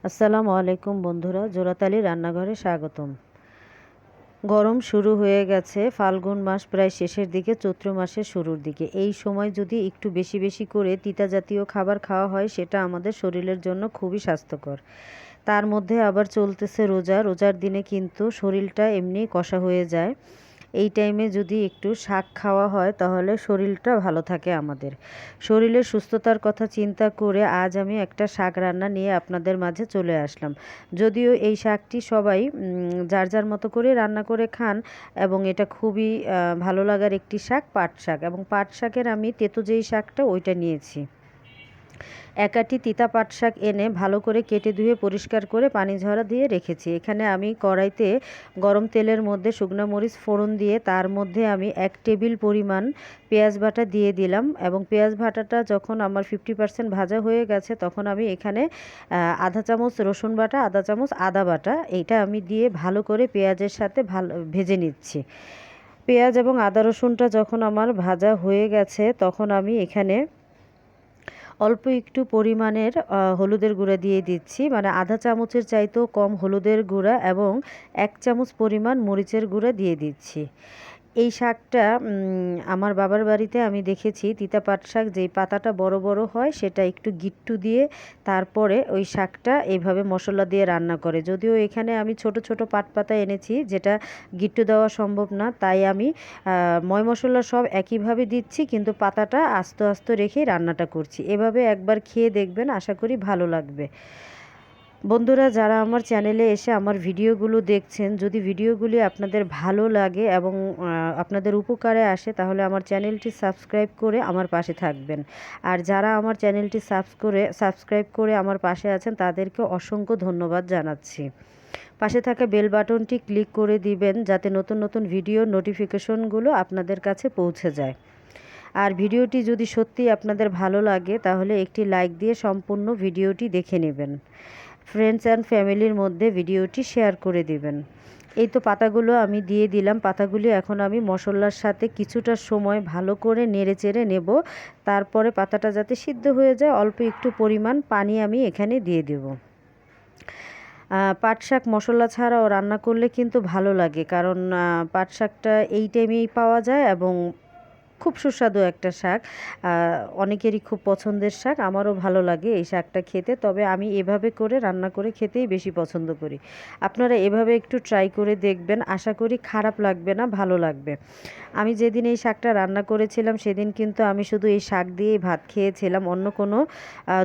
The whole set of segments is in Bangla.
আসসালামু আলাইকুম বন্ধুরা, জোড়াতালি রান্নাঘরে স্বাগতম। গরম শুরু হয়ে গেছে। ফাল্গুন মাস প্রায় শেষের দিকে, চৈত্র মাসের শুরুর দিকে। এই সময় যদি একটু বেশি বেশি করে তিতা জাতীয় খাবার খাওয়া হয়, সেটা আমাদের শরীরের জন্য খুবই স্বাস্থ্যকর। তার মধ্যে আবার চলতেছে রোজা। রোজার দিনে কিন্তু শরীরটা এমনি কষা হয়ে যায়। এই টাইমে যদি একটু শাক খাওয়া হয় তাহলে শরীরটা ভালো থাকে আমাদের। শরীরের সুস্থতার কথা চিন্তা করে আজ আমি একটা শাক রান্না নিয়ে আপনাদের মাঝে চলে আসলাম। যদিও এই শাকটি সবাই যার যার মতো করে রান্না করে খান, এবং এটা খুবই ভালো লাগার একটি শাক, পাট শাক। এবং পাট শাকের আমি তেতো যেই শাকটা ওইটা নিয়েছি। এক আঁটি তিতা পাট শাক এনে ভালো করে কেটে ধুয়ে পরিষ্কার করে পানি ঝরা দিয়ে রেখেছি। এখানে আমি কড়াইতে গরম তেলের মধ্যে শুকনো মরিচ ফোড়ন দিয়ে তার মধ্যে আমি 1 টেবিল পরিমাণ পেঁয়াজ বাটা দিয়ে দিলাম, এবং পেঁয়াজ বাটাটা যখন আমার 50% ভাজা হয়ে গেছে তখন আমি এখানে আধা চামচ রসুন বাটা, আধা চামচ আদা বাটা, এইটা আমি দিয়ে ভালো করে পেঁয়াজের সাথে ভালো ভেজে নিচ্ছি। পেঁয়াজ এবং আদা রসুনটা যখন আমার ভাজা হয়ে গেছে তখন আমি এখানে অল্প একটু পরিমাণের হলুদের গুঁড়া দিয়ে দিচ্ছি, মানে আধা চামচের চাইতেও কম হলুদের গুঁড়া, এবং 1 চামচ পরিমাণ মরিচের গুঁড়া দিয়ে দিচ্ছি। এই শাকটা আমার বাবার বাড়িতে আমি দেখেছি, তিতা পাট শাক যেই পাতাটা বড় বড় হয় সেটা একটু গিট্টু দিয়ে তারপরে ওই শাকটা এইভাবে মশলা দিয়ে রান্না করে। যদিও এখানে আমি ছোট ছোট পাট পাতা এনেছি, যেটা গিট্টু দেওয়া সম্ভব না, তাই আমি ময় মশলা সব একইভাবে দিচ্ছি, কিন্তু পাতাটা আস্তে আস্তে রেখেই রান্নাটা করছি। এভাবে একবার খেয়ে দেখবেন, আশা করি ভালো লাগবে। বন্ধুরা, যারা আমার চ্যানেলে এসে আমার ভিডিওগুলো দেখছেন, যদি ভিডিওগুলি আপনাদের ভালো লাগে এবং আপনাদের উপকারে আসে, তাহলে আমার চ্যানেলটি সাবস্ক্রাইব করে আমার পাশে থাকবেন। আর যারা আমার চ্যানেলটি সাবস্ক্রাইব করে আমার পাশে আছেন, তাদেরকে অসংখ্য ধন্যবাদ জানাচ্ছি। পাশে থাকা বেল বাটনটি ক্লিক করে দিবেন, যাতে নতুন নতুন ভিডিও নোটিফিকেশনগুলো আপনাদের কাছে পৌঁছে যায়। আর ভিডিওটি যদি সত্যি আপনাদের ভালো লাগে তাহলে একটি লাইক দিয়ে সম্পূর্ণ ভিডিওটি দেখে নেবেন। ফ্রেন্ডস অ্যান্ড ফ্যামিলির মধ্যে ভিডিওটি শেয়ার করে দিবেন। এই তো পাতাগুলো আমি দিয়ে দিলাম। পাতাগুলি এখন আমি মশলার সাথে কিছুটা সময় ভালো করে নেড়ে চেড়ে নেব। তারপরে পাতাটা যাতে সিদ্ধ হয়ে যায়, অল্প একটু পরিমাণ পানি আমি এখানে দিয়ে দেব। পাট শাক মশলা ছাড়াও রান্না করলে কিন্তু ভালো লাগে, কারণ পাট শাকটা এই টাইমেই পাওয়া যায় এবং খুব সুস্বাদু একটা শাক। অনেকেরই খুব পছন্দের শাক, আমারও ভালো লাগে এই শাকটা খেতে। তবে আমি এভাবে করে রান্না করে খেতেই বেশি পছন্দ করি। আপনারা এভাবে একটু ট্রাই করে দেখবেন, আশা করি খারাপ লাগবে না, ভালো লাগবে। আমি যেদিন এই শাকটা রান্না করেছিলাম সেদিন কিন্তু আমি শুধু এই শাক দিয়েই ভাত খেয়েছিলাম। অন্য কোনো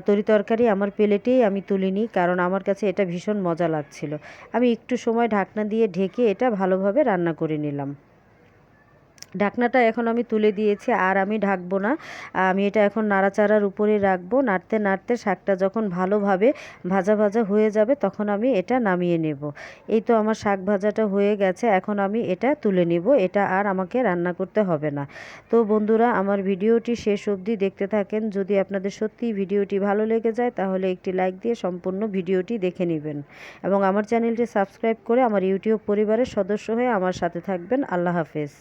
তরিতরকারি আমার প্লেটেই আমি তুলিনি, কারণ আমার কাছে এটা ভীষণ মজা লাগছিল। আমি একটু সময় ঢাকনা দিয়ে ঢেকে এটা ভালোভাবে রান্না করে নিলাম। ঢাকনাটা এখন আমি তুলে দিয়েছি, আর আমি ঢাকবো না। আমি এটা এখন নাড়াচাড়ার উপরে রাখবো। নাড়তে নাড়তে শাকটা যখন ভালোভাবে ভাজা ভাজা হয়ে যাবে তখন আমি এটা নামিয়ে নেব। এই তো আমার শাক ভাজাটা হয়ে গেছে, এখন আমি এটা তুলে নেব। এটা আর আমাকে রান্না করতে হবে না। তো বন্ধুরা, আমার ভিডিওটি শেষ অবধি দেখতে থাকেন। যদি আপনাদের সত্যি ভিডিওটি ভালো লেগে যায় তাহলে একটি লাইক দিয়ে সম্পূর্ণ ভিডিওটি দেখে নেবেন, এবং আমার চ্যানেলটি সাবস্ক্রাইব করে আমার ইউটিউব পরিবারের সদস্য হয়ে আমার সাথে থাকবেন। আল্লাহ হাফেজ।